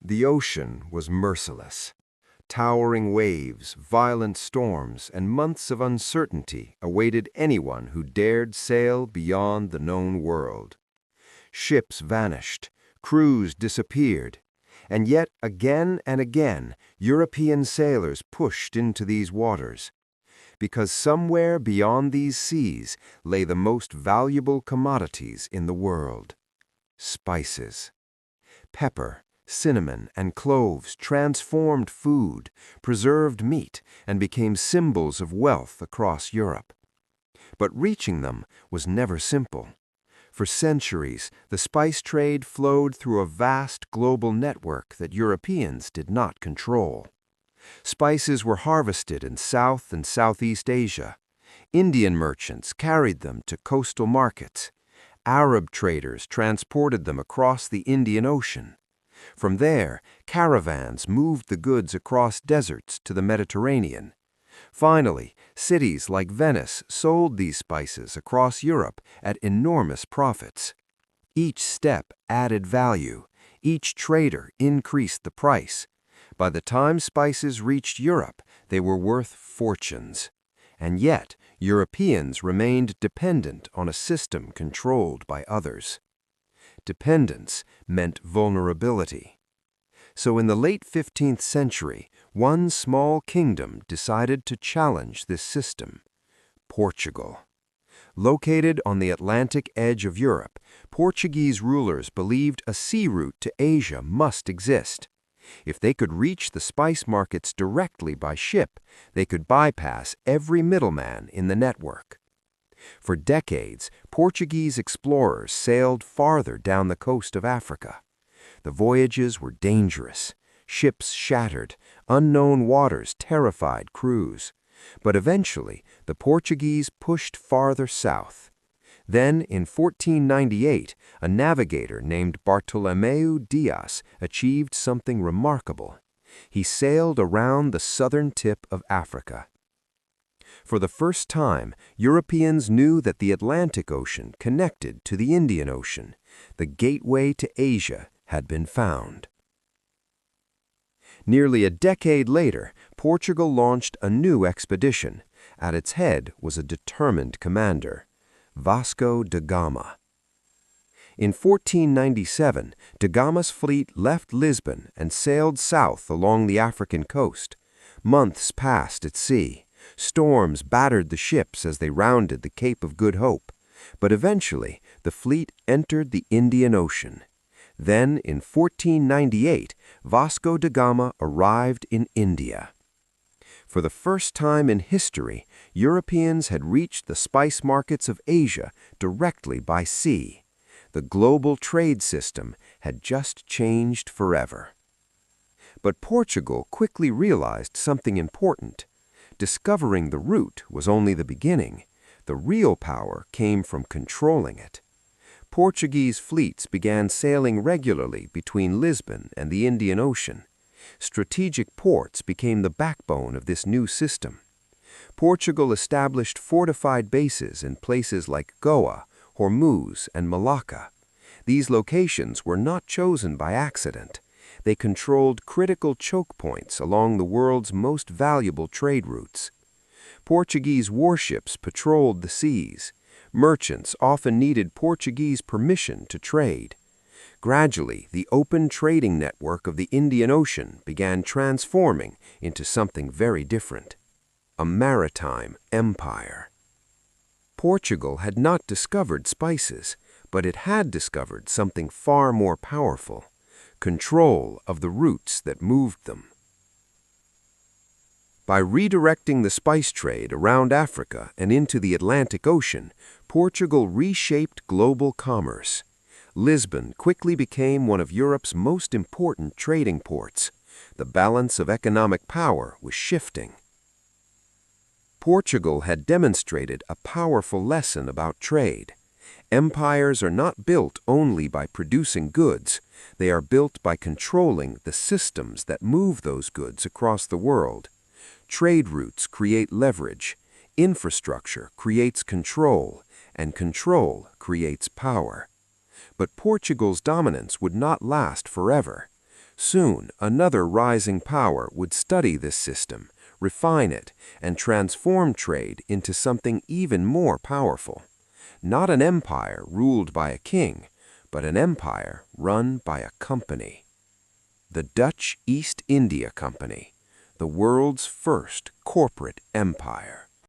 The ocean was merciless. Towering waves, violent storms, and months of uncertainty awaited anyone who dared sail beyond the known world. Ships vanished, crews disappeared, and yet again and again European sailors pushed into these waters. Because somewhere beyond these seas lay the most valuable commodities in the world: spices. Pepper, cinnamon, and cloves transformed food, preserved meat, and became symbols of wealth across Europe. But reaching them was never simple. For centuries, the spice trade flowed through a vast global network that Europeans did not control. Spices were harvested in South and Southeast Asia. Indian merchants carried them to coastal markets. Arab traders transported them across the Indian Ocean. From there, caravans moved the goods across deserts to the Mediterranean. Finally, cities like Venice sold these spices across Europe at enormous profits. Each step added value. Each trader increased the price. By the time spices reached Europe, they were worth fortunes. And yet, Europeans remained dependent on a system controlled by others. Dependence meant vulnerability. So in the late 15th century, one small kingdom decided to challenge this system: Portugal. Located on the Atlantic edge of Europe, Portuguese rulers believed a sea route to Asia must exist. If they could reach the spice markets directly by ship, they could bypass every middleman in the network. For decades, Portuguese explorers sailed farther down the coast of Africa. The voyages were dangerous. Ships shattered. Unknown waters terrified crews. But eventually, the Portuguese pushed farther south. Then, in 1498, a navigator named Bartolomeu Dias achieved something remarkable. He sailed around the southern tip of Africa. For the first time, Europeans knew that the Atlantic Ocean connected to the Indian Ocean. The gateway to Asia had been found. Nearly a decade later, Portugal launched a new expedition. At its head was a determined commander: Vasco da Gama. In 1497, da Gama's fleet left Lisbon and sailed south along the African coast. Months passed at sea. Storms battered the ships as they rounded the Cape of Good Hope. But eventually, the fleet entered the Indian Ocean. Then, in 1498, Vasco da Gama arrived in India. For the first time in history, Europeans had reached the spice markets of Asia directly by sea. The global trade system had just changed forever. But Portugal quickly realized something important. Discovering the route was only the beginning. The real power came from controlling it. Portuguese fleets began sailing regularly between Lisbon and the Indian Ocean. Strategic ports became the backbone of this new system. Portugal established fortified bases in places like Goa, Hormuz, and Malacca. These locations were not chosen by accident. They controlled critical choke points along the world's most valuable trade routes. Portuguese warships patrolled the seas. Merchants often needed Portuguese permission to trade. Gradually, the open trading network of the Indian Ocean began transforming into something very different: a maritime empire. Portugal had not discovered spices, but it had discovered something far more powerful: control of the routes that moved them. By redirecting the spice trade around Africa and into the Atlantic Ocean, Portugal reshaped global commerce. Lisbon quickly became one of Europe's most important trading ports. The balance of economic power was shifting. Portugal had demonstrated a powerful lesson about trade. Empires are not built only by producing goods. They are built by controlling the systems that move those goods across the world. Trade routes create leverage. Infrastructure creates control, and control creates power. But Portugal's dominance would not last forever. Soon, another rising power would study this system, refine it, and transform trade into something even more powerful. Not an empire ruled by a king, but an empire run by a company. The Dutch East India Company, the world's first corporate empire.